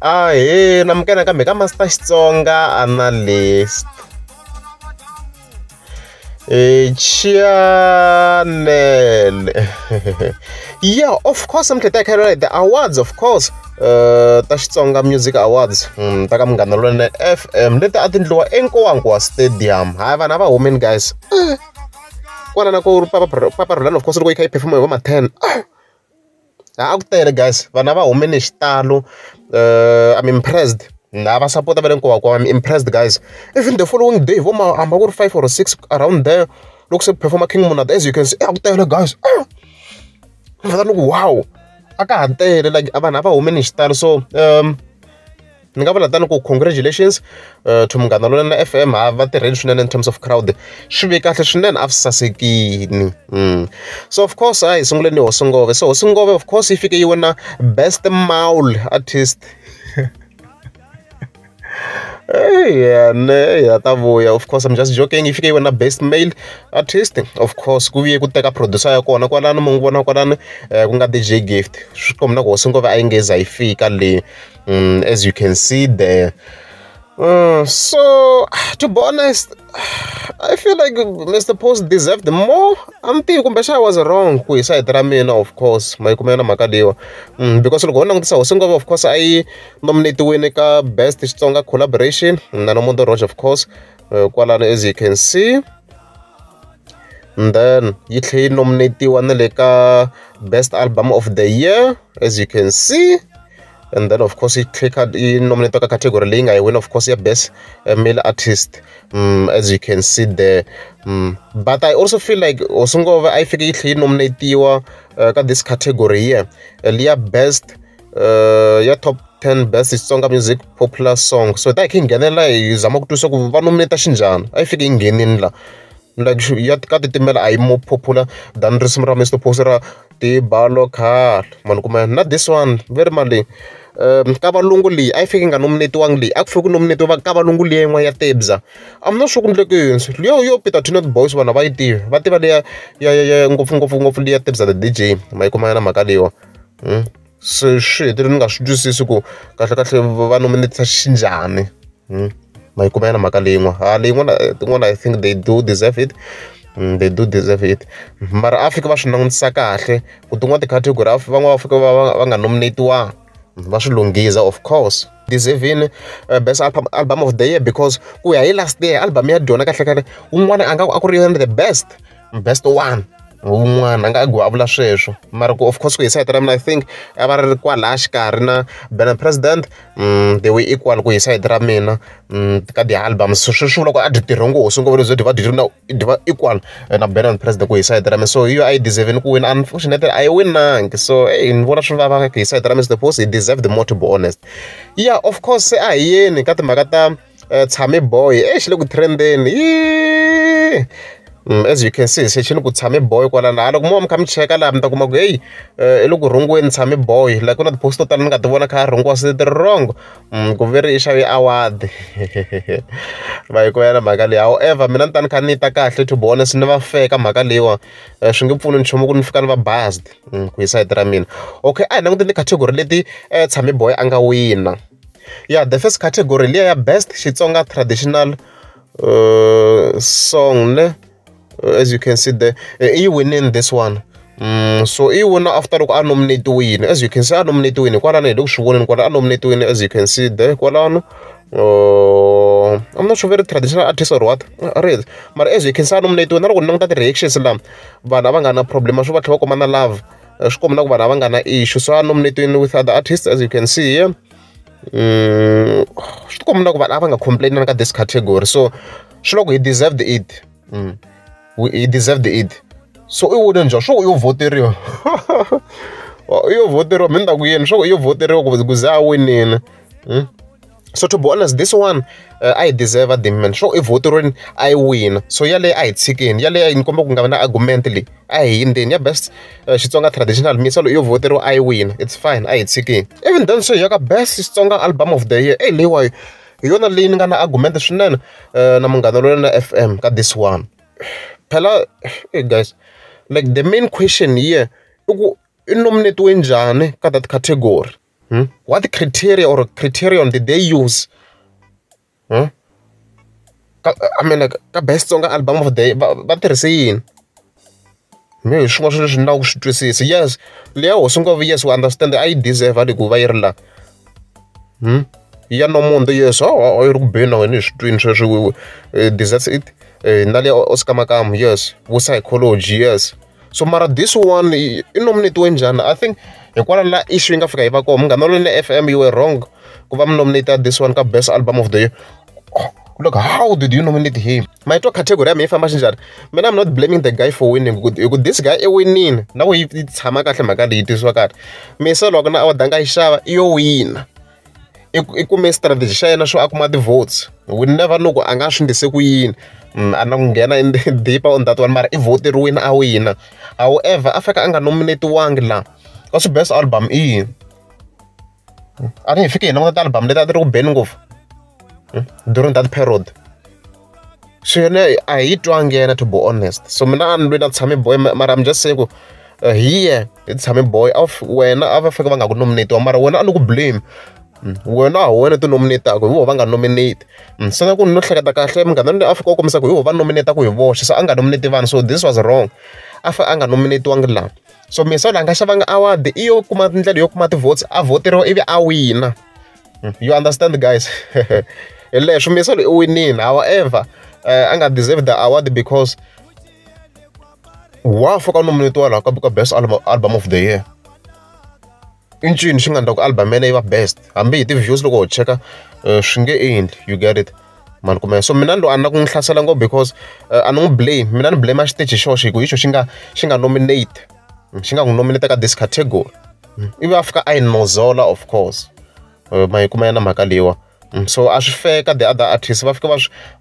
He namukela kambe ka Master Xitsonga analyst. Channel. Yeah, of course I'm taking the awards, of course. Ta Xitsonga Music Awards. Ta ka Munghana Lonene FM. Leti a ti ndliwa eNkowankwa Stadium. Hayi vana va women guys. Kwana na ku Papa Rhulani of course loko yi kha yi perform hi va 10. A ku tele guys. Vana va women hi xitalo. I'm impressed. Nah, support I'm impressed, guys. Even the following day, I'm about 5 or 6 around there. Looks like performer King Monad, as you can see. Out there, guys. Wow. I can't tell like Abanava women is style. So congratulations to Munghana Lonene FM. I've the in terms of crowd. So of course I Sunguleni or Sungove. So Sungove, of course, if you win best male artist. Yeah, of course, I'm just joking. If you want a best male artist, of course, we could take a producer. I DJ gift. As you can see there. So, to be honest, I feel like Mr. Post deserved more. I'm thinking I was wrong. Of course, my comment because of course I nominated to win a best Xitsonga collaboration. Nanomondo Roach, of course, as you can see. And then you can nominate one like best album of the year, as you can see. And then of course you click in nominate a category link. I win of course your best male artist, as you can see there. But I also feel like Osungova I figure he nominate you this category here. Elia best your top 10 best Xitsonga music popular song. So that can get like Xamaccombo nominate Shinjan. I figure in getting la. Like yet got the mail I more popular than Mr. Posera the Balokar Manukuma. Not this one, very mali. Kabalunguli, I think I nominate Wangli. I forgot nominate over Kabalunguli and Waya Tebza. I'm not sure the yo Peter Tunot boys one of idea. Whatever they are, yeah, Ngofungo Tebza the DJ, my commander Macadeo. So shit, didn't go juicy suko. Kataka nominate Shinjani. My commander Macalimo. The one I think they do deserve it. They do deserve it. But Africa was non Sakate, who don't want the category of Wanga nominate one. Vashulungiza, of course. Deserving best album of the year because we are last day album here don't get the best one. Marco, of course, we said I think about Lashkarna, Ben President, they were equal. We said Ramina, the album, so she look at the wrong, so go to equal and a Ben President. We said Ramen, so you I deserve win. Unfortunately, I win. So in what I said, Ramen the post, it deserved more to be honest. Yeah, of course, I got the Magata Tshami Boy, she look trending. As you can see, section ku Tshami Boy kwala na loko mo am check la mta kuma ku hey loko rongo en Tshami Boy like una post total nga ti vona ka rongo was the wrong ku very ishawe award vai ko yana makali. However mina ntani kanita kahle to be honest never fair ka makaliwa swi nge pfuni nchumu ku ni fika ni va biased ku side ra mina. Okay, I na ngutini category leti Tshami Boy anga wina. Yeah, the first category liya ya best Xitsonga traditional song ne. As you can see there, he winning this one. So he won after I nominate to win. As you can see, I nominate to win. I nominate to win. As you can see there, I'm not sure very traditional artist or what. But as you can see, I nominate to win. I don't know that reactions lam. But I have a problem. I should talk about love. I should come now. But I have issue. So I nominate to win with other artists. As you can see here. Should come now. But I have a complaint about this category. So should he deserved it. He deserved it. So he wouldn't just show you vote. You vote. Minda win. Show you vote. Guza winning. So to be honest, this one I deserve the man. Show you vote. I win. So yale I chicken. Yale in combo kungavana argumentally. I in the best Xitsonga traditional. Me so you vote. I win. It's fine. I chicken. Even then, so you got best Xitsonga album of the year. Hey, lewa. You not leaning on argument. Shinen. Na Munghana Lonene FM. Got this one. Pela, hey guys, like the main question here, you nominate wenjani ka that category. What criteria or criterion did they use? I mean, like, the best song album of the day, but they're saying, yes, Leo, yes, we understand the I deserve to go viral. Ya no mundo yes, oh, you're being on this stream, so deserves it. Nalia Xamaccombo, yes, with psychology, yes. So, Mara, this one, you nominate to Enjan. I think you quite a lot issuing Africa. If I come, not only FM, you were wrong. Because I'm nominated this one, best album of the year. Look, how did you nominate him? My top category, I'm not blaming the guy for winning. Good, this guy is winning. Now it's Xamaccombo, it is what me so long now, Danga Shava, you win. Ikume strategy shayena sho akuma the votes. We never know angasho ndise win. Anongena in the deeper on that one, mara I vote win a win. However, Africa anga nominate wangla. Because best album I don't think that album that they ben of during that period. So I eat wangena to be honest. So me na andu na Tshami Boy, mara I'm just saying here it's Tshami Boy of when Africa anga nominate mara when anu blame. When to nominate go nominate so na ku no hleketa kahle mngana Africa komisa ku nominate ku voxe so anga nominate van, so this was wrong. Africa anga nominate wangla, so me so langa xavanga award iyo kuma ndlela yo kuma ti votes a voteriwa ivi a wina. You understand guys? Leswo me so winning. However, anga deserve the award because wa Africa nominate wala ka best album of the year. Inchin shinganda album ene best ambe the views loko checka shinge end, you get it man kuma. So mina ndo anna kunhlasela ngo because anu blame mina no blame stage show shiko isho shinga nominate nominate ka this category ibe Africa I nozola of course my kuma yana makaliwa. So ashifeka the other artists bafika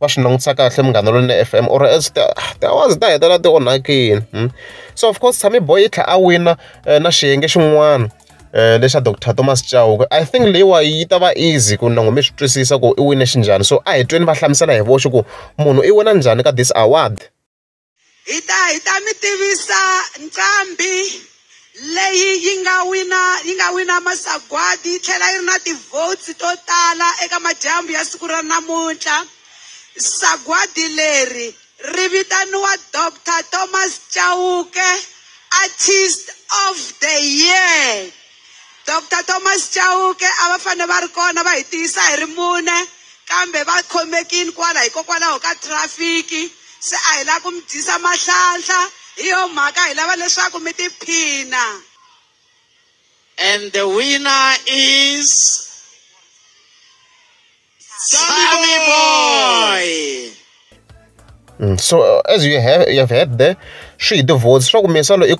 bashinongisa kahle mngana lo ne FM or else there was that they on again. So of course Tshami Boy itla a winner na xiyenge xin'wana lesha Dr. Thomas Chauke. I think lewa yi ta va easy ku nango mi swi twisisa ku I wine xinjhani. So a hi tweni va hlamusela hi voxe ku munhu I wina njhani ka this award. Hi ta mi tivisa nqambi leyi yi nga wina masagwadi tlhela yi ri na ti-votes to tala eka madyambu ya siku ra namuntlha. Sagwadi leri ri vitaniwa Dr. Thomas Chauke, Artist of the Year. Dr. Thomas Chauke a va fane va ri kona va hi tiyisa hi ri mune kambe va khomekini kwala hikokwalaho ka trafiki. Se a hi la ku mi dyisa mahlanhla hi yo mhaka hi lava leswaku mi tiphina. And the winner is Tshami Boy. So as you have heard there, she the votes swa ku misalo I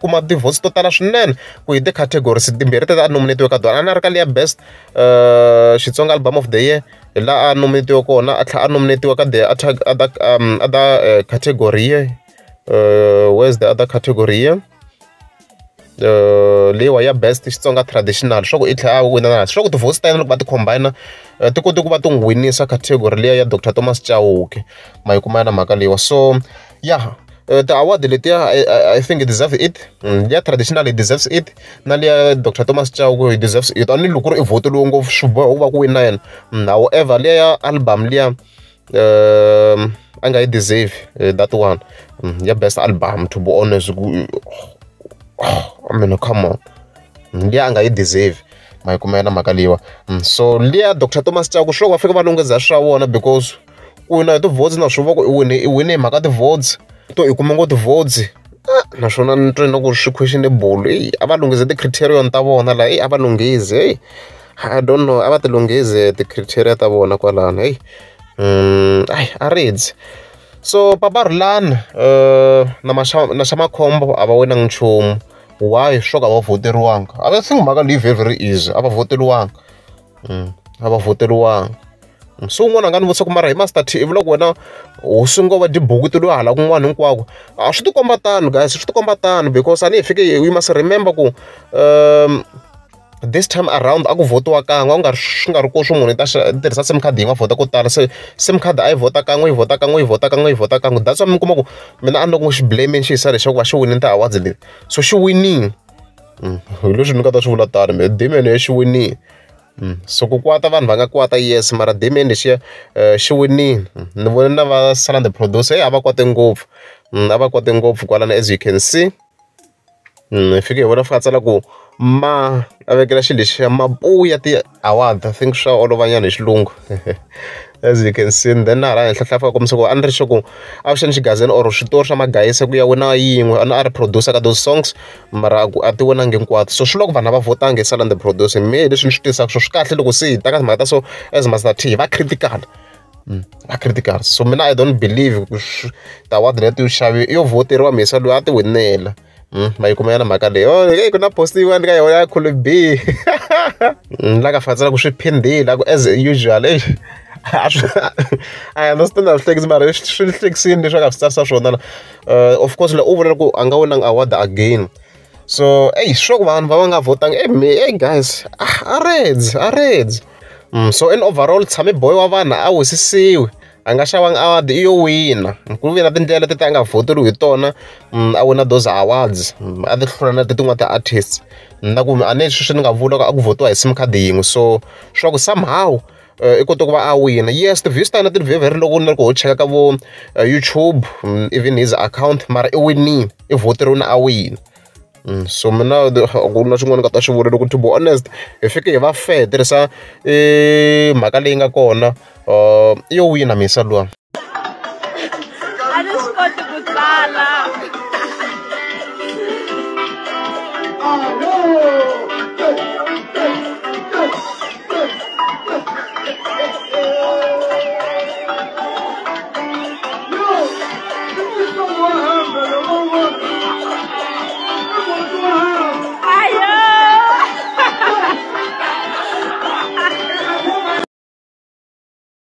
kuma the votes to tala swinene ku hi the categories timbirhi ta nominate ka tona. Ana ri ka leya best Xitsonga album of the year la a nominate kona a tlha a nominate ka the other category. Where's the other category? Lewa ya best Xitsonga traditional swa ku I tlha a wina na swa ku the votes ta loko ba ti combine ti kote ku va ti winisa category leya ya Dr. Thomas Chauke ma kuma na mhaka lewa. So yeah, the award letiya I think it deserves it. Yeah, traditionally deserves it. Na leya Dr. Thomas Chauke deserves it. Ani loko I vote lo ngopfu swiboha u va ku wina yena. However leya album leya anga I deserve that one. Yeah, best album to be honest. I mean, come on. Leya anga I deserve my kumena makaliwa. So leya Dr. Thomas Chauke sure wafika va lungeza swa wona because una the votes na swo ku I wine mhaka the votes to I kuma ngo the votes naswona ni twena ku swi questionable. A va lunghize the criterion ta vona la a va lunghize I don't know a va ti lunghize the criteria ta vona kwalana a reads. So Papa Rhulani na Xamaccombo a va wina nchumu. Why sure ka va voteriwanga? I think mhaka leyi very easy a va voteriwanga. A va voteriwanga. So un'wana nga ni vutisa ku mara hi master T ivi loko wena u sungova tibuku ti lo hala kun'wana hinkwako a swi ti komba tano guys, swi ti komba tano because a ni hi fike we must remember ku this time around a ku votiwa kan'we a swi nga ri ko swi munhu ta tirhisa sim card yin'we vota ko tala. Se sim card a yi vota kan'we yi vota kan'we yi vota kan'we yi vota kan'we. That's why mi kuma ku mina a ni loko xi blame xi yisa lexaku va xi winini ti-awards leti so xi winini hi leswi ni nga ta swi vula tani demand ya xi winile so ku kwata vanhu va nga kwata yes mara demand lexiya xi winile ni vone na va Salani the producer a va kwate ngopfu a va kwate ngopfu kwalana as you can see fike hi vona fika tsala ku ma a vekela xilo lexiya mapuya ti-award I think swa olovanyana hi xilungu as you can see then hala henhla hlafaka kombisa ku a ni ri sure ku a xani xigazini or switori swa magayisa ku ya wina yin'we a ri producer ka those songs mara a ti winangi hinkwato so swi loko vanhu va votanga hi Salani the producer me leswi ni swi tisaka swo swi kahle loko se hi ta ka timhaka ta so as Master T va critical critical so mina I don't believe ti-award leti yo xavi yo voteriwa mhisa loyi a ti winela ma yi kumela mhaka leyi ku na post yin'wana ka yona ya khulu B la ka fatsela ku swi phindile ku as usual I understand the flex mara swi flexini leswi ka swi tsarisa swona of course le over ku a nga winanga award again so sure ku vanhu va nga votanga me guys a reds so in overall Tshami Boy wa vanhu a wisisiwi a nga xavanga award iyo wina ku vina tindlela leti a nga voteriwi hi tona a wina those awards a ti hlula na tin'wana ti-artists na ku a ne swi ni nga vula a ku votiwa hi sim card yin'we so sure ku somehow I kota ku va a wina yes ti-views ta na ti very loko ni ri ku ho cheka ka vo YouTube even his account mara i winile i voteriwile a wina so mina ku na xin'wana ka ta xi vula loko to be honest hi fike hi va fair tirhisa mhaka leyi nga kona yo wina misa luwa